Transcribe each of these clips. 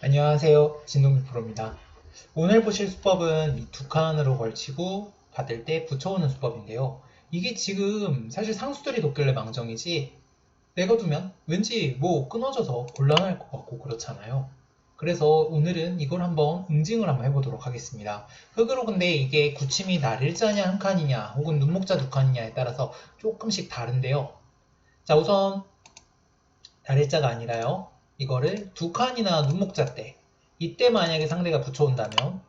안녕하세요. 진동기 프로입니다. 오늘 보실 수법은 이 두 칸으로 걸치고 받을 때 붙여오는 수법인데요. 이게 지금 사실 상수들이 돕길래 망정이지 내가 두면 왠지 뭐 끊어져서 곤란할 것 같고 그렇잖아요. 그래서 오늘은 이걸 한번 응징을 한번 해보도록 하겠습니다. 흙으로 근데 이게 굳힘이 날일자냐 한 칸이냐 혹은 눈목자 두 칸이냐에 따라서 조금씩 다른데요. 자, 우선 날일자가 아니라요. 이거를 두 칸이나 눈목자 때 이때 만약에 상대가 붙여온다면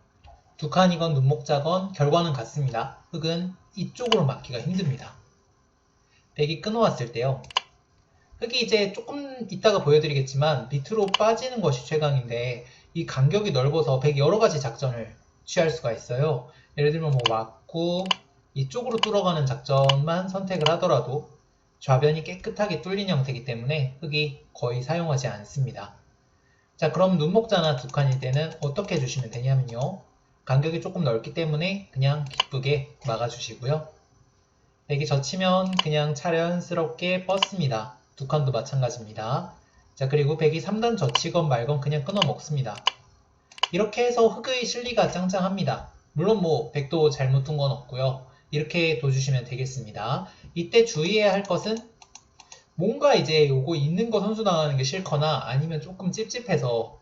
두 칸이건 눈목자건 결과는 같습니다. 흙은 이쪽으로 맞기가 힘듭니다. 백이 끊어왔을 때요. 흙이 이제 조금 이따가 보여드리겠지만 밑으로 빠지는 것이 최강인데 이 간격이 넓어서 백이 여러가지 작전을 취할 수가 있어요. 예를 들면 뭐 맞고 이쪽으로 뚫어가는 작전만 선택을 하더라도 좌변이 깨끗하게 뚫린 형태이기 때문에 흙이 거의 사용하지 않습니다. 자, 그럼 눈목자나 두 칸일 때는 어떻게 해주시면 되냐면요. 간격이 조금 넓기 때문에 그냥 기쁘게 막아주시고요. 백이 젖히면 그냥 자연스럽게 뻗습니다. 두 칸도 마찬가지입니다. 자, 그리고 백이 3단 젖히건 말건 그냥 끊어 먹습니다. 이렇게 해서 흙의 실리가 짱짱합니다. 물론 뭐 백도 잘못 둔 건 없고요. 이렇게 둬주시면 되겠습니다. 이때 주의해야 할 것은 뭔가 이제 요거 있는 거 선수 나가는 게 싫거나 아니면 조금 찝찝해서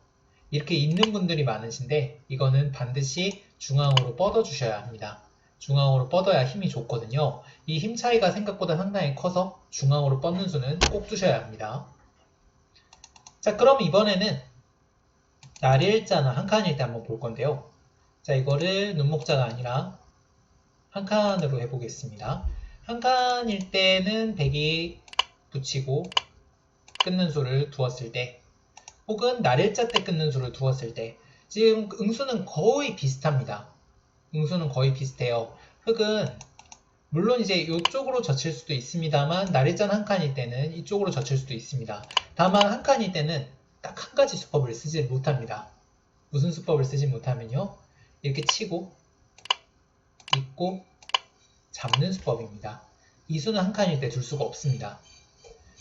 이렇게 있는 분들이 많으신데 이거는 반드시 중앙으로 뻗어 주셔야 합니다. 중앙으로 뻗어야 힘이 좋거든요. 이 힘 차이가 생각보다 상당히 커서 중앙으로 뻗는 수는 꼭 두셔야 합니다. 자, 그럼 이번에는 날일자나 한 칸일 때 한번 볼 건데요. 자, 이거를 눈목자가 아니라 한 칸으로 해보겠습니다. 한 칸일 때는 백이 붙이고 끊는 수를 두었을 때 혹은 날일자 때 끊는 수를 두었을 때 지금 응수는 거의 비슷합니다. 응수는 거의 비슷해요. 흙은 물론 이제 이쪽으로 젖힐 수도 있습니다만 날일자는 한 칸일 때는 이쪽으로 젖힐 수도 있습니다. 다만 한 칸일 때는 딱 한 가지 수법을 쓰지 못합니다. 무슨 수법을 쓰지 못하면요. 이렇게 치고 잇고 잡는 수법입니다. 이 수는 한 칸일 때 둘 수가 없습니다.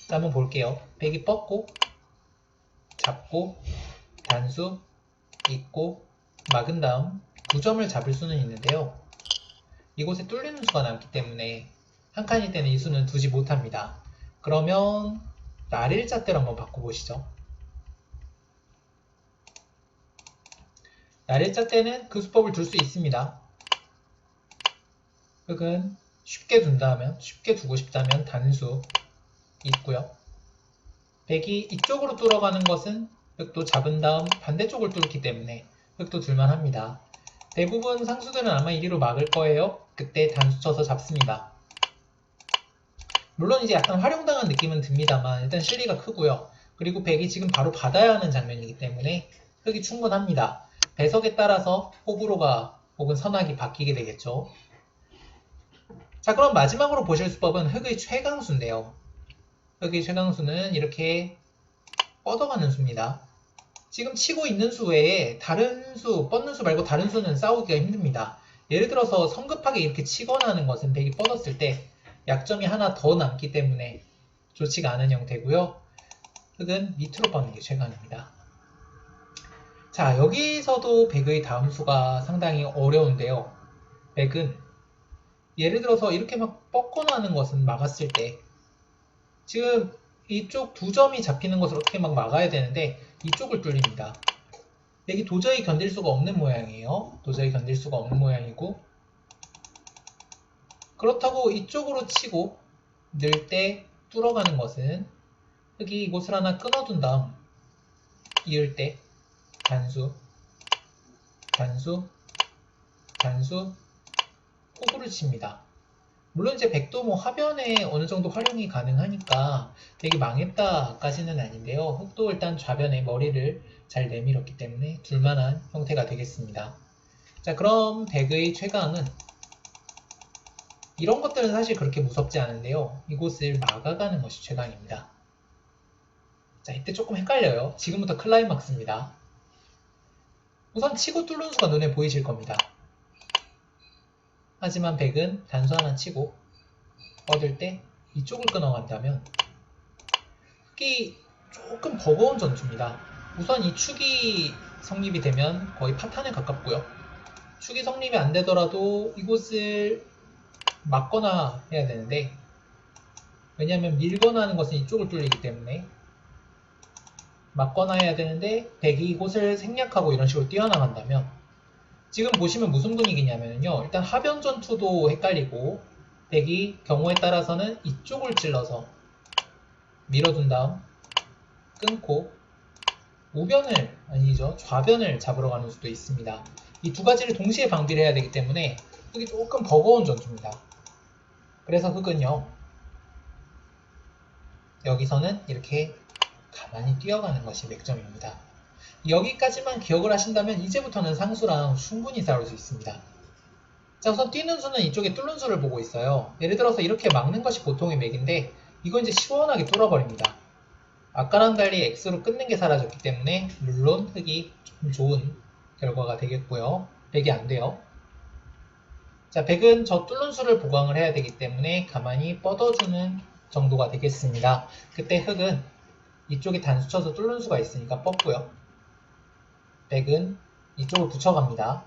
자, 한번 볼게요. 백이 뻗고 잡고 단수 잇고 막은 다음 9점을 잡을 수는 있는데요. 이곳에 뚫리는 수가 남기 때문에 한 칸일 때는 이 수는 두지 못합니다. 그러면 날일자 때로 한번 바꿔보시죠. 날일자 때는 그 수법을 둘 수 있습니다. 흙은 쉽게 둔다면, 쉽게 두고 싶다면 단수 있고요. 백이 이쪽으로 뚫어가는 것은 흙도 잡은 다음 반대쪽을 뚫기 때문에 흙도 둘만합니다. 대부분 상수들은 아마 이리로 막을 거예요. 그때 단수 쳐서 잡습니다. 물론 이제 약간 활용당한 느낌은 듭니다만 일단 실리가 크고요. 그리고 백이 지금 바로 받아야 하는 장면이기 때문에 흙이 충분합니다. 배석에 따라서 호불호가 혹은 선악이 바뀌게 되겠죠. 자, 그럼 마지막으로 보실 수법은 흙의 최강수인데요. 흙의 최강수는 이렇게 뻗어가는 수입니다. 지금 치고 있는 수 외에 다른 수, 뻗는 수 말고 다른 수는 싸우기가 힘듭니다. 예를 들어서 성급하게 이렇게 치거나 하는 것은 백이 뻗었을 때 약점이 하나 더 남기 때문에 좋지가 않은 형태고요. 흙은 밑으로 뻗는 게 최강입니다. 자, 여기서도 백의 다음 수가 상당히 어려운데요. 백은 예를 들어서 이렇게 막 뻗거나 하는 것은 막았을 때 지금 이쪽 두 점이 잡히는 것을 어떻게 막 막아야 되는데 이쪽을 뚫립니다. 백이 도저히 견딜 수가 없는 모양이에요. 도저히 견딜 수가 없는 모양이고 그렇다고 이쪽으로 치고 늘 때 뚫어가는 것은 흙이 이곳을 하나 끊어둔 다음 이을 때 단수, 단수, 단수, 호구를 칩니다. 물론 이제 백도 뭐 하변에 어느 정도 활용이 가능하니까 백이 망했다까지는 아닌데요. 흙도 일단 좌변에 머리를 잘 내밀었기 때문에 둘만한 형태가 되겠습니다. 자, 그럼 백의 최강은 이런 것들은 사실 그렇게 무섭지 않은데요. 이곳을 막아가는 것이 최강입니다. 자, 이때 조금 헷갈려요. 지금부터 클라이막스입니다. 우선 치고 뚫는 수가 눈에 보이실 겁니다. 하지만 백은 단수 하나 치고 뻗을 때 이쪽을 끊어간다면 흙이 조금 버거운 전투입니다. 우선 이 축이 성립이 되면 거의 파탄에 가깝고요. 축이 성립이 안 되더라도 이곳을 막거나 해야 되는데, 왜냐하면 밀거나 하는 것은 이쪽을 뚫리기 때문에 막거나 해야 되는데, 백이 이곳을 생략하고 이런 식으로 뛰어나간다면, 지금 보시면 무슨 분위기냐면요, 일단 하변 전투도 헷갈리고 백이 경우에 따라서는 이쪽을 찔러서 밀어둔 다음 끊고 우변을, 아니죠, 좌변을 잡으러 가는 수도 있습니다. 이 두 가지를 동시에 방비를 해야 되기 때문에 흙이 조금 버거운 전투입니다. 그래서 흙은요, 여기서는 이렇게 가만히 뛰어가는 것이 맥점입니다. 여기까지만 기억을 하신다면 이제부터는 상수랑 충분히 싸울 수 있습니다. 자, 우선 뛰는 수는 이쪽에 뚫는 수를 보고 있어요. 예를 들어서 이렇게 막는 것이 보통의 맥인데 이건 이제 시원하게 뚫어버립니다. 아까랑 달리 X로 끊는 게 사라졌기 때문에 물론 흙이 좀 좋은 결과가 되겠고요. 백이 안 돼요. 자, 백은 저 뚫는 수를 보강을 해야 되기 때문에 가만히 뻗어주는 정도가 되겠습니다. 그때 흙은 이쪽에 단수 쳐서 뚫는 수가 있으니까 뻗고요. 백은 이쪽을 붙여갑니다.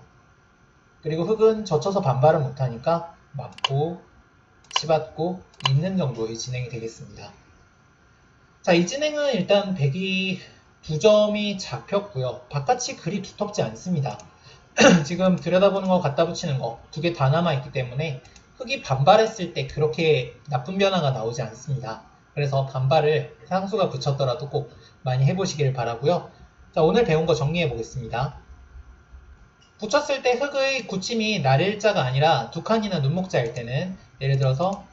그리고 흙은 젖혀서 반발을 못하니까 맞고 치받고 있는 정도의 진행이 되겠습니다. 자, 이 진행은 일단 백이 2점이 잡혔고요. 바깥이 그리 두텁지 않습니다. 지금 들여다보는 거 갖다 붙이는 거 두 개 다 남아있기 때문에 흙이 반발했을 때 그렇게 나쁜 변화가 나오지 않습니다. 그래서 반발을 상수가 붙였더라도 꼭 많이 해보시길 바라고요. 자, 오늘 배운 거 정리해 보겠습니다. 붙였을 때 흙의 굳힘이 날일자가 아니라 두 칸이나 눈목자일 때는, 예를 들어서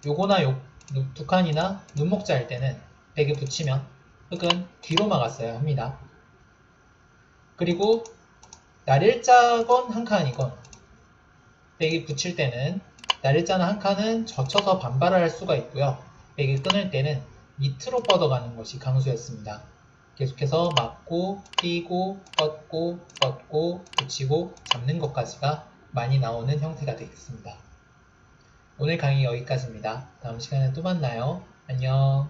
요거나 두 칸이나 눈목자일 때는 백에 붙이면 흙은 뒤로 막았어야 합니다. 그리고 날일자건 한 칸이건 백이 붙일 때는 날일자는 한 칸은 젖혀서 반발을 할 수가 있고요. 백이 끊을 때는 밑으로 뻗어가는 것이 강수였습니다. 계속해서 막고 뛰고 뻗고 붙이고 잡는 것까지가 많이 나오는 형태가 되겠습니다. 오늘 강의 여기까지입니다. 다음 시간에 또 만나요. 안녕.